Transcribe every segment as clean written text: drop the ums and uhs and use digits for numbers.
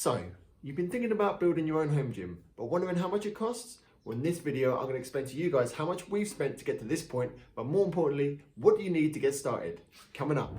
So, you've been thinking about building your own home gym, but wondering how much it costs? Well, in this video, I'm going to explain to you guys how much we've spent to get to this point, but more importantly, what do you need to get started? Coming up.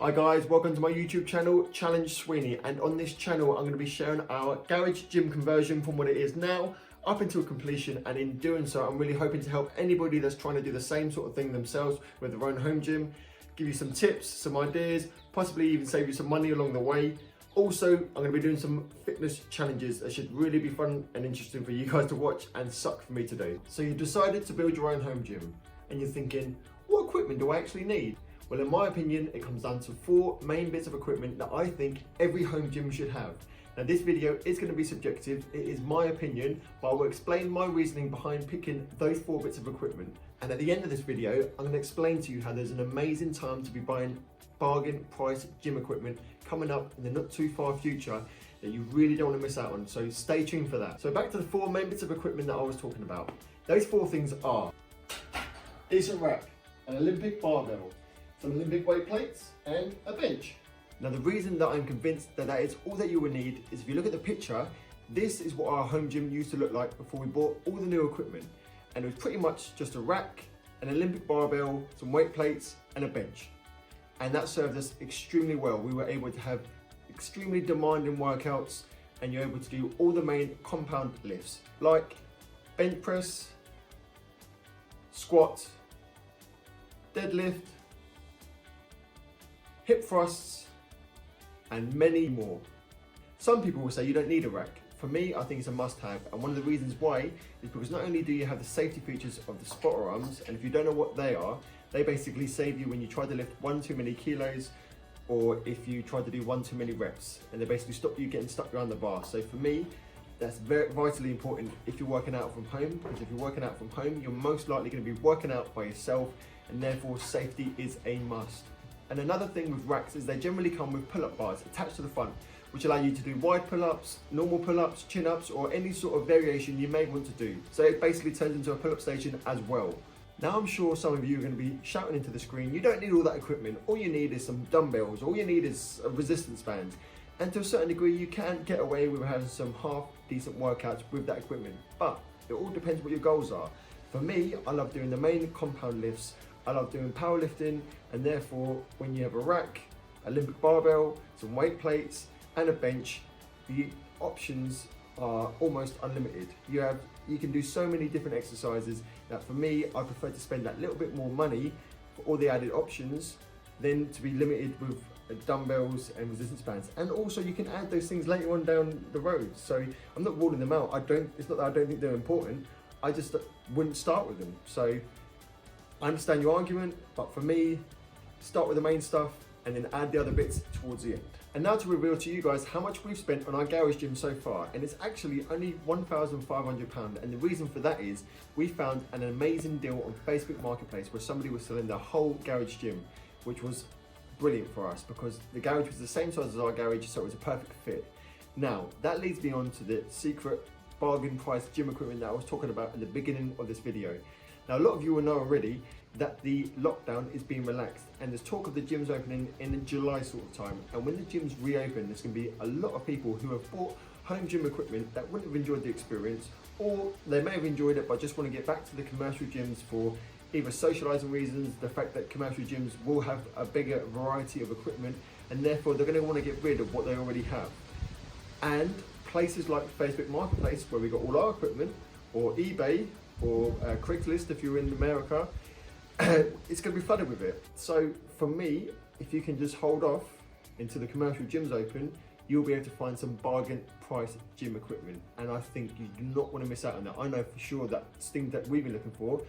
Hi guys, welcome to my YouTube channel, Challenge Sweeney, and on this channel I'm going to be sharing our garage gym conversion from what it is now up until completion, and in doing so I'm really hoping to help anybody that's trying to do the same sort of thing themselves with their own home gym, give you some tips, some ideas, possibly even save you some money along the way. Also, I'm going to be doing some fitness challenges that should really be fun and interesting for you guys to watch and suck for me to do. So you decided to build your own home gym and you're thinking, what equipment do I actually need? Well, in my opinion, it comes down to 4 main bits of equipment that I think every home gym should have. Now, this video is going to be subjective. It is my opinion, but I will explain my reasoning behind picking those 4 bits of equipment. And at the end of this video, I'm going to explain to you how there's an amazing time to be buying bargain price gym equipment coming up in the not too far future that you really don't want to miss out on. So stay tuned for that. So back to the 4 main bits of equipment that I was talking about. Those 4 things are decent rack, an Olympic barbell, some Olympic weight plates, and a bench. Now, the reason that I'm convinced that that is all that you will need is if you look at the picture, this is what our home gym used to look like before we bought all the new equipment. And it was pretty much just a rack, an Olympic barbell, some weight plates, and a bench. And that served us extremely well. We were able to have extremely demanding workouts, and you're able to do all the main compound lifts, like bench press, squat, deadlift, hip thrusts, and many more. Some people will say you don't need a rack. For me, I think it's a must-have, and one of the reasons why is because not only do you have the safety features of the spotter arms, and if you don't know what they are, they basically save you when you try to lift 1 too many kilos, or if you try to do 1 too many reps, and they basically stop you getting stuck around the bar. So for me, that's very vitally important if you're working out from home, because if you're working out from home, you're most likely going to be working out by yourself, and therefore safety is a must. And another thing with racks is they generally come with pull-up bars attached to the front, which allow you to do wide pull-ups, normal pull-ups, chin-ups, or any sort of variation you may want to do. So it basically turns into a pull-up station as well. Now, I'm sure some of you are going to be shouting into the screen, you don't need all that equipment. All you need is some dumbbells, all you need is a resistance band. And to a certain degree, you can get away with having some half decent workouts with that equipment. But it all depends what your goals are. For me, I love doing the main compound lifts. I love doing powerlifting, and therefore when you have a rack, Olympic barbell, some weight plates, and a bench, the options are almost unlimited. You can do so many different exercises that for me, I prefer to spend that little bit more money for all the added options than to be limited with dumbbells and resistance bands. And also you can add those things later on down the road. So I'm not ruling them out. It's not that I don't think they're important. I just wouldn't start with them. So I understand your argument, but for me, start with the main stuff and then add the other bits towards the end. And now to reveal to you guys how much we've spent on our garage gym so far, and it's actually only £1,500, and the reason for that is we found an amazing deal on Facebook Marketplace where somebody was selling their whole garage gym, which was brilliant for us because the garage was the same size as our garage, so it was a perfect fit. Now, that leads me on to the secret bargain price gym equipment that I was talking about at the beginning of this video. Now, a lot of you will know already that the lockdown is being relaxed, and there's talk of the gyms opening in the July sort of time. And when the gyms reopen, there's going to be a lot of people who have bought home gym equipment that wouldn't have enjoyed the experience, or they may have enjoyed it but just want to get back to the commercial gyms for either socializing reasons, the fact that commercial gyms will have a bigger variety of equipment, and therefore they're going to want to get rid of what they already have. And places like Facebook Marketplace, where we got all our equipment, or eBay, or Craigslist if you're in America, it's going to be flooded with it. So for me, if you can just hold off until the commercial gyms open, you'll be able to find some bargain price gym equipment, and I think you do not want to miss out on that. I know for sure that things that we've been looking for,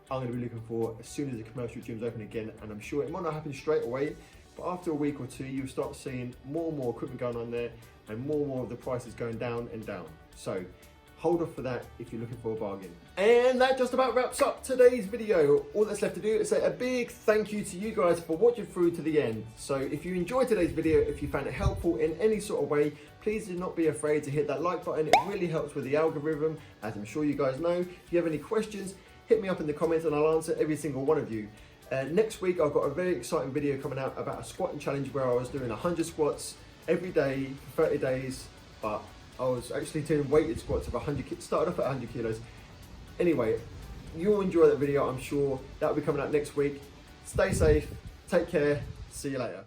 I'm going to be looking for as soon as the commercial gyms open again, and I'm sure it might not happen straight away, but after a week or two you'll start seeing more and more equipment going on there, and more of the prices going down and down. So hold off for that if you're looking for a bargain. And that just about wraps up today's video. All that's left to do is say a big thank you to you guys for watching through to the end. So if you enjoyed today's video, if you found it helpful in any sort of way, please do not be afraid to hit that like button. It really helps with the algorithm, as I'm sure you guys know. If you have any questions, hit me up in the comments and I'll answer every single one of you. Next week I've got a very exciting video coming out about a squatting challenge where I was doing 100 squats every day for 30 days, but I was actually doing weighted squats of 100, started off at 100 kilos. Anyway, you'll enjoy that video, I'm sure. That'll be coming out next week. Stay safe, take care, see you later.